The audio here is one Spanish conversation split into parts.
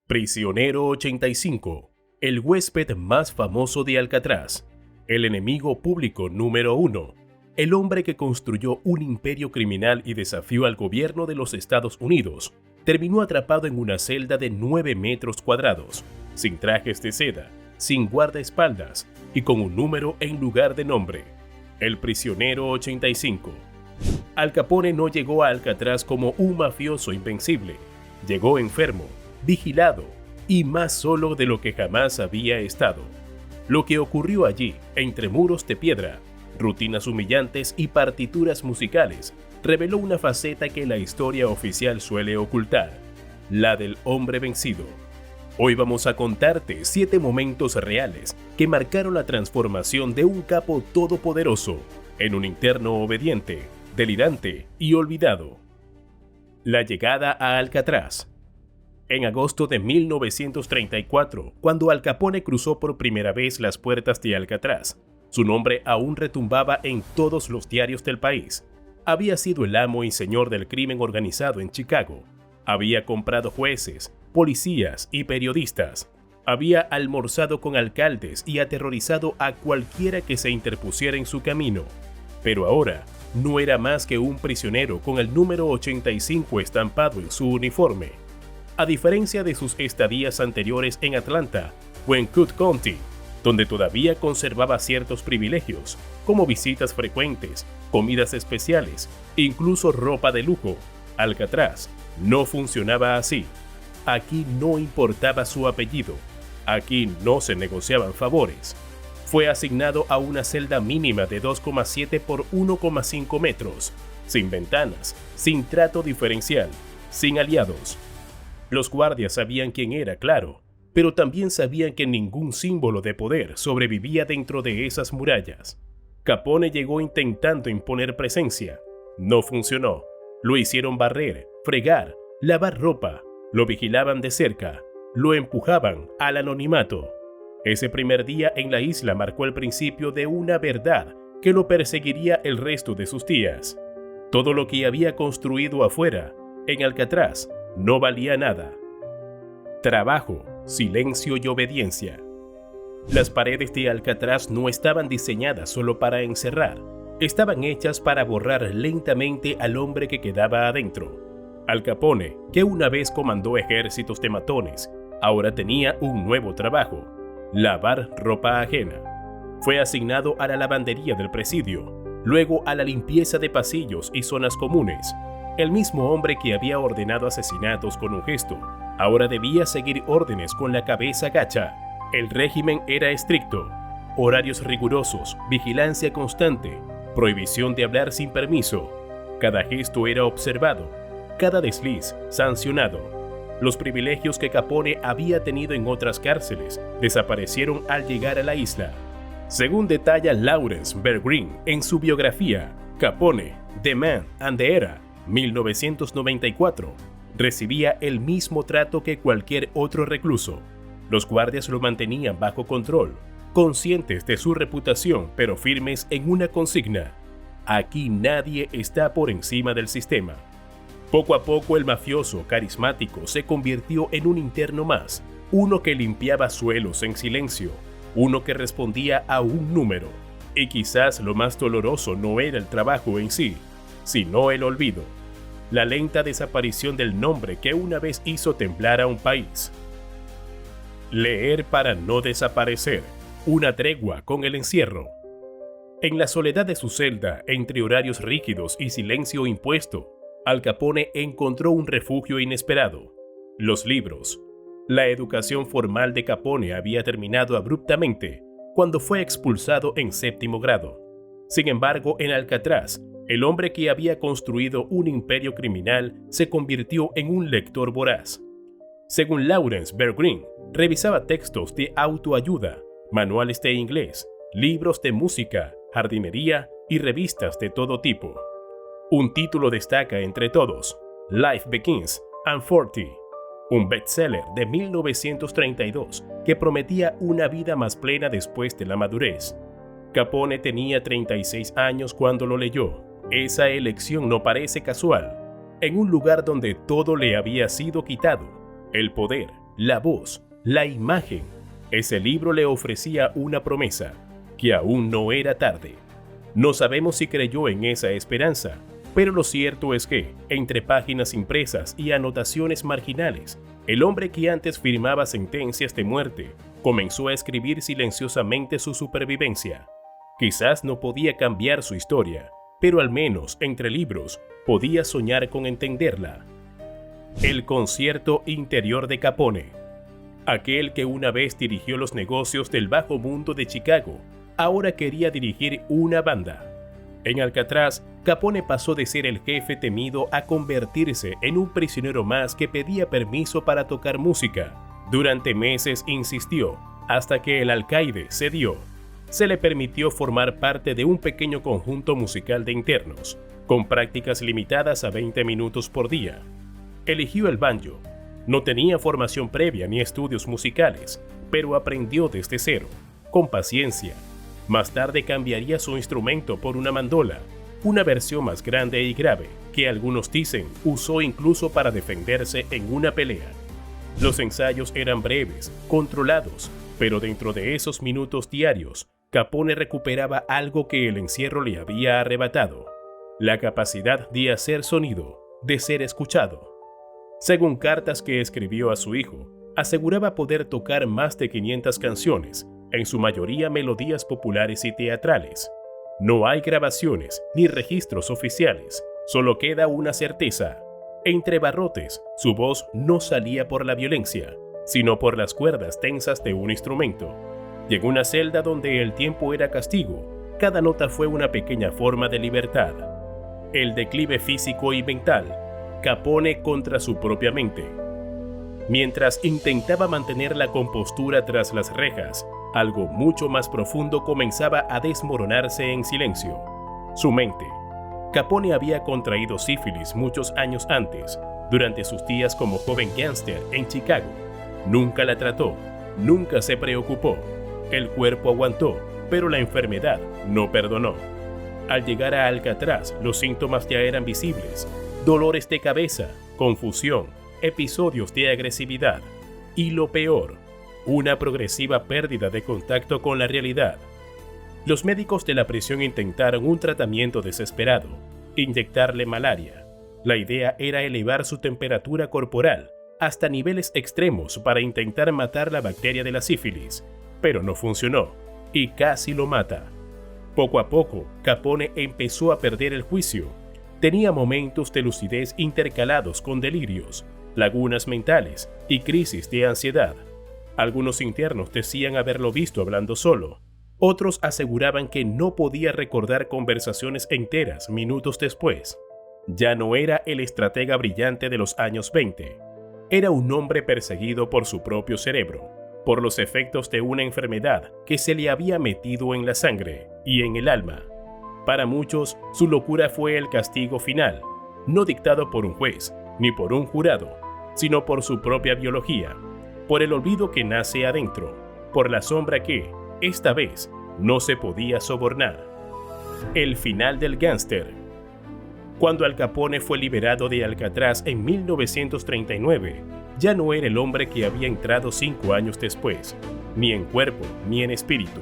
Prisionero 85, el huésped más famoso de Alcatraz, el enemigo público número 1, el hombre que construyó un imperio criminal y desafió al gobierno de los Estados Unidos, terminó atrapado en una celda de 9 metros cuadrados, sin trajes de seda, sin guardaespaldas y con un número en lugar de nombre. El prisionero 85. Al Capone no llegó a Alcatraz como un mafioso invencible. Llegó enfermo, vigilado y más solo de lo que jamás había estado. Lo que ocurrió allí, entre muros de piedra, rutinas humillantes y partituras musicales, reveló una faceta que la historia oficial suele ocultar, la del hombre vencido. Hoy vamos a contarte 7 momentos reales que marcaron la transformación de un capo todopoderoso en un interno obediente, delirante y olvidado. La llegada a Alcatraz. En agosto de 1934, cuando Al Capone cruzó por primera vez las puertas de Alcatraz, su nombre aún retumbaba en todos los diarios del país. Había sido el amo y señor del crimen organizado en Chicago. Había comprado jueces, policías y periodistas. Había almorzado con alcaldes y aterrorizado a cualquiera que se interpusiera en su camino. Pero ahora no era más que un prisionero con el número 85 estampado en su uniforme. A diferencia de sus estadías anteriores en Atlanta o en Cook County, donde todavía conservaba ciertos privilegios, como visitas frecuentes, comidas especiales, incluso ropa de lujo, Alcatraz no funcionaba así. Aquí no importaba su apellido, aquí no se negociaban favores. Fue asignado a una celda mínima de 2,7 por 1,5 metros, sin ventanas, sin trato diferencial, sin aliados. Los guardias sabían quién era, claro, pero también sabían que ningún símbolo de poder sobrevivía dentro de esas murallas. Capone llegó intentando imponer presencia. No funcionó. Lo hicieron barrer, fregar, lavar ropa, lo vigilaban de cerca, lo empujaban al anonimato. Ese primer día en la isla marcó el principio de una verdad que lo perseguiría el resto de sus días. Todo lo que había construido afuera, en Alcatraz, no valía nada. Trabajo, silencio y obediencia. Las paredes de Alcatraz no estaban diseñadas solo para encerrar, estaban hechas para borrar lentamente al hombre que quedaba adentro. Al Capone, que una vez comandó ejércitos de matones, ahora tenía un nuevo trabajo: lavar ropa ajena. Fue asignado a la lavandería del presidio, luego a la limpieza de pasillos y zonas comunes. El mismo hombre que había ordenado asesinatos con un gesto, ahora debía seguir órdenes con la cabeza gacha. El régimen era estricto: horarios rigurosos, vigilancia constante, prohibición de hablar sin permiso. Cada gesto era observado, cada desliz sancionado. Los privilegios que Capone había tenido en otras cárceles desaparecieron al llegar a la isla. Según detalla Lawrence Bear Green en su biografía Capone, The Man and the Era, 1994, recibía el mismo trato que cualquier otro recluso. Los guardias lo mantenían bajo control, conscientes de su reputación, pero firmes en una consigna: aquí nadie está por encima del sistema. Poco a poco el mafioso carismático se convirtió en un interno más, uno que limpiaba suelos en silencio, uno que respondía a un número. Y quizás lo más doloroso no era el trabajo en sí, sino el olvido. La lenta desaparición del nombre que una vez hizo temblar a un país. Leer para no desaparecer. Una tregua con el encierro. En la soledad de su celda, entre horarios rígidos y silencio impuesto, Al Capone encontró un refugio inesperado: los libros. La educación formal de Capone había terminado abruptamente cuando fue expulsado en 7º grado. Sin embargo, en Alcatraz, el hombre que había construido un imperio criminal se convirtió en un lector voraz. Según Lawrence Bear Green, revisaba textos de autoayuda, manuales de inglés, libros de música, jardinería y revistas de todo tipo. Un título destaca entre todos: Life Begins at 40, un bestseller de 1932 que prometía una vida más plena después de la madurez. Capone tenía 36 años cuando lo leyó. Esa elección no parece casual. En un lugar donde todo le había sido quitado: el poder, la voz, la imagen. Ese libro le ofrecía una promesa, que aún no era tarde. No sabemos si creyó en esa esperanza, pero lo cierto es que, entre páginas impresas y anotaciones marginales, el hombre que antes firmaba sentencias de muerte comenzó a escribir silenciosamente su supervivencia. Quizás no podía cambiar su historia, pero al menos entre libros podía soñar con entenderla. El concierto interior de Capone. Aquel que una vez dirigió los negocios del bajo mundo de Chicago, ahora quería dirigir una banda. En Alcatraz, Capone pasó de ser el jefe temido a convertirse en un prisionero más que pedía permiso para tocar música. Durante meses insistió, hasta que el alcaide cedió. Se le permitió formar parte de un pequeño conjunto musical de internos, con prácticas limitadas a 20 minutos por día. Eligió el banjo. No tenía formación previa ni estudios musicales, pero aprendió desde cero, con paciencia. Más tarde cambiaría su instrumento por una mandola, una versión más grande y grave, que algunos dicen usó incluso para defenderse en una pelea. Los ensayos eran breves, controlados, pero dentro de esos minutos diarios, Capone recuperaba algo que el encierro le había arrebatado: la capacidad de hacer sonido, de ser escuchado. Según cartas que escribió a su hijo, aseguraba poder tocar más de 500 canciones, en su mayoría melodías populares y teatrales. No hay grabaciones ni registros oficiales, solo queda una certeza. Entre barrotes, su voz no salía por la violencia, sino por las cuerdas tensas de un instrumento. Y en una celda donde el tiempo era castigo, cada nota fue una pequeña forma de libertad. El declive físico y mental, Capone contra su propia mente. Mientras intentaba mantener la compostura tras las rejas, algo mucho más profundo comenzaba a desmoronarse en silencio: su mente. Capone había contraído sífilis muchos años antes, durante sus días como joven gángster en Chicago. Nunca la trató, nunca se preocupó. El cuerpo aguantó, pero la enfermedad no perdonó. Al llegar a Alcatraz, los síntomas ya eran visibles: dolores de cabeza, confusión, episodios de agresividad y, lo peor, una progresiva pérdida de contacto con la realidad. Los médicos de la prisión intentaron un tratamiento desesperado: inyectarle malaria. La idea era elevar su temperatura corporal hasta niveles extremos para intentar matar la bacteria de la sífilis, pero no funcionó y casi lo mata. Poco a poco, Capone empezó a perder el juicio. Tenía momentos de lucidez intercalados con delirios, lagunas mentales y crisis de ansiedad. Algunos internos decían haberlo visto hablando solo. Otros aseguraban que no podía recordar conversaciones enteras minutos después. Ya no era el estratega brillante de los años 20. Era un hombre perseguido por su propio cerebro, por los efectos de una enfermedad que se le había metido en la sangre y en el alma. Para muchos, su locura fue el castigo final, no dictado por un juez ni por un jurado, sino por su propia biología, por el olvido que nace adentro, por la sombra que, esta vez, no se podía sobornar. El final del gángster. Cuando Al Capone fue liberado de Alcatraz en 1939, ya no era el hombre que había entrado 5 años después, ni en cuerpo ni en espíritu.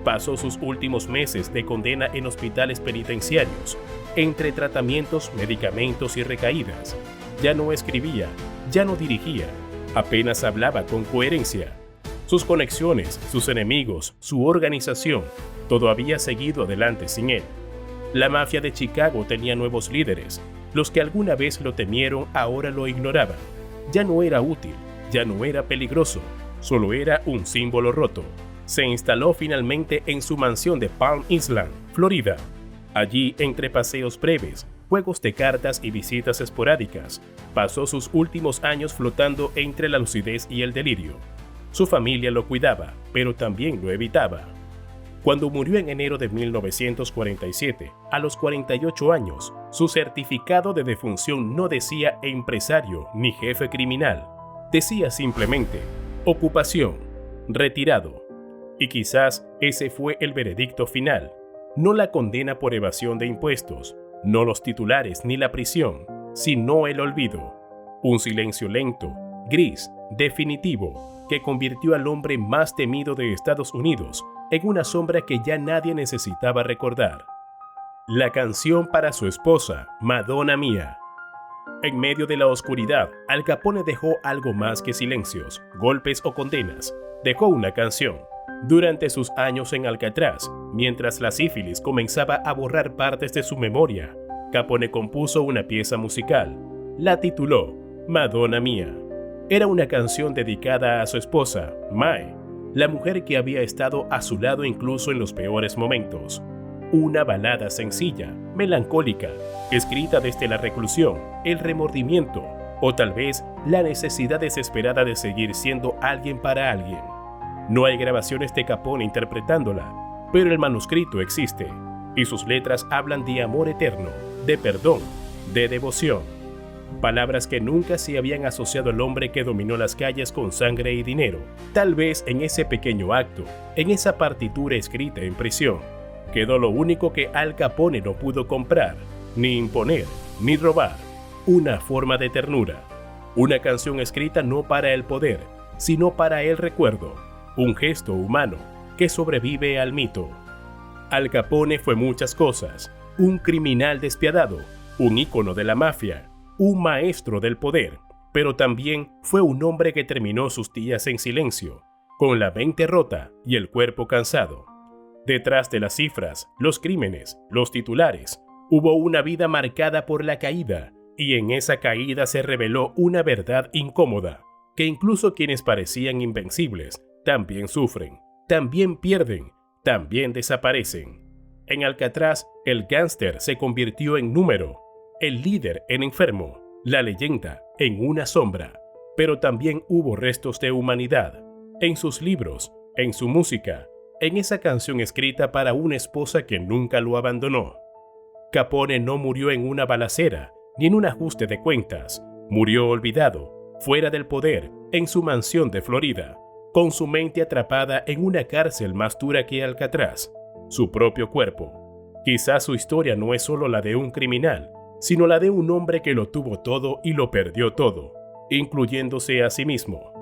Pasó sus últimos meses de condena en hospitales penitenciarios, entre tratamientos, medicamentos y recaídas. Ya no escribía, ya no dirigía, apenas hablaba con coherencia. Sus conexiones, sus enemigos, su organización, todo había seguido adelante sin él. La mafia de Chicago tenía nuevos líderes. Los que alguna vez lo temieron ahora lo ignoraban. Ya no era útil, ya no era peligroso, solo era un símbolo roto. Se instaló finalmente en su mansión de Palm Island, Florida. Allí, entre paseos breves, juegos de cartas y visitas esporádicas, pasó sus últimos años flotando entre la lucidez y el delirio. Su familia lo cuidaba, pero también lo evitaba. Cuando murió en enero de 1947, a los 48 años, su certificado de defunción no decía empresario ni jefe criminal. Decía simplemente, ocupación, retirado. Y quizás ese fue el veredicto final, no la condena por evasión de impuestos, no los titulares ni la prisión, sino el olvido. Un silencio lento, gris, definitivo, que convirtió al hombre más temido de Estados Unidos en una sombra que ya nadie necesitaba recordar. La canción para su esposa, Madonna Mía. En medio de la oscuridad, Al Capone dejó algo más que silencios, golpes o condenas. Dejó una canción. Durante sus años en Alcatraz, mientras la sífilis comenzaba a borrar partes de su memoria, Capone compuso una pieza musical. La tituló Madonna Mía. Era una canción dedicada a su esposa, Mae, la mujer que había estado a su lado incluso en los peores momentos. Una balada sencilla, melancólica, escrita desde la reclusión, el remordimiento o tal vez la necesidad desesperada de seguir siendo alguien para alguien. No hay grabaciones de Capone interpretándola, pero el manuscrito existe y sus letras hablan de amor eterno, de perdón, de devoción. Palabras que nunca se habían asociado al hombre que dominó las calles con sangre y dinero. Tal vez en ese pequeño acto, en esa partitura escrita en prisión, quedó lo único que Al Capone no pudo comprar, ni imponer, ni robar: una forma de ternura. Una canción escrita no para el poder, sino para el recuerdo. Un gesto humano que sobrevive al mito. Al Capone fue muchas cosas: un criminal despiadado, un ícono de la mafia, un maestro del poder, pero también fue un hombre que terminó sus días en silencio, con la mente rota y el cuerpo cansado. Detrás de las cifras, los crímenes, los titulares, hubo una vida marcada por la caída, y en esa caída se reveló una verdad incómoda, que incluso quienes parecían invencibles también sufren, también pierden, también desaparecen. En Alcatraz, el gángster se convirtió en número, el líder en enfermo, la leyenda en una sombra, pero también hubo restos de humanidad, en sus libros, en su música, en esa canción escrita para una esposa que nunca lo abandonó. Capone no murió en una balacera, ni en un ajuste de cuentas. Murió olvidado, fuera del poder, en su mansión de Florida, con su mente atrapada en una cárcel más dura que Alcatraz, su propio cuerpo. Quizás su historia no es solo la de un criminal, sino la de un hombre que lo tuvo todo y lo perdió todo, incluyéndose a sí mismo.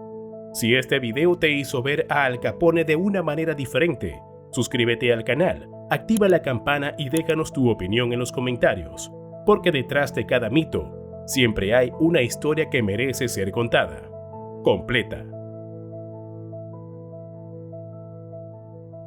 Si este video te hizo ver a Al Capone de una manera diferente, suscríbete al canal, activa la campana y déjanos tu opinión en los comentarios, porque detrás de cada mito siempre hay una historia que merece ser contada, completa.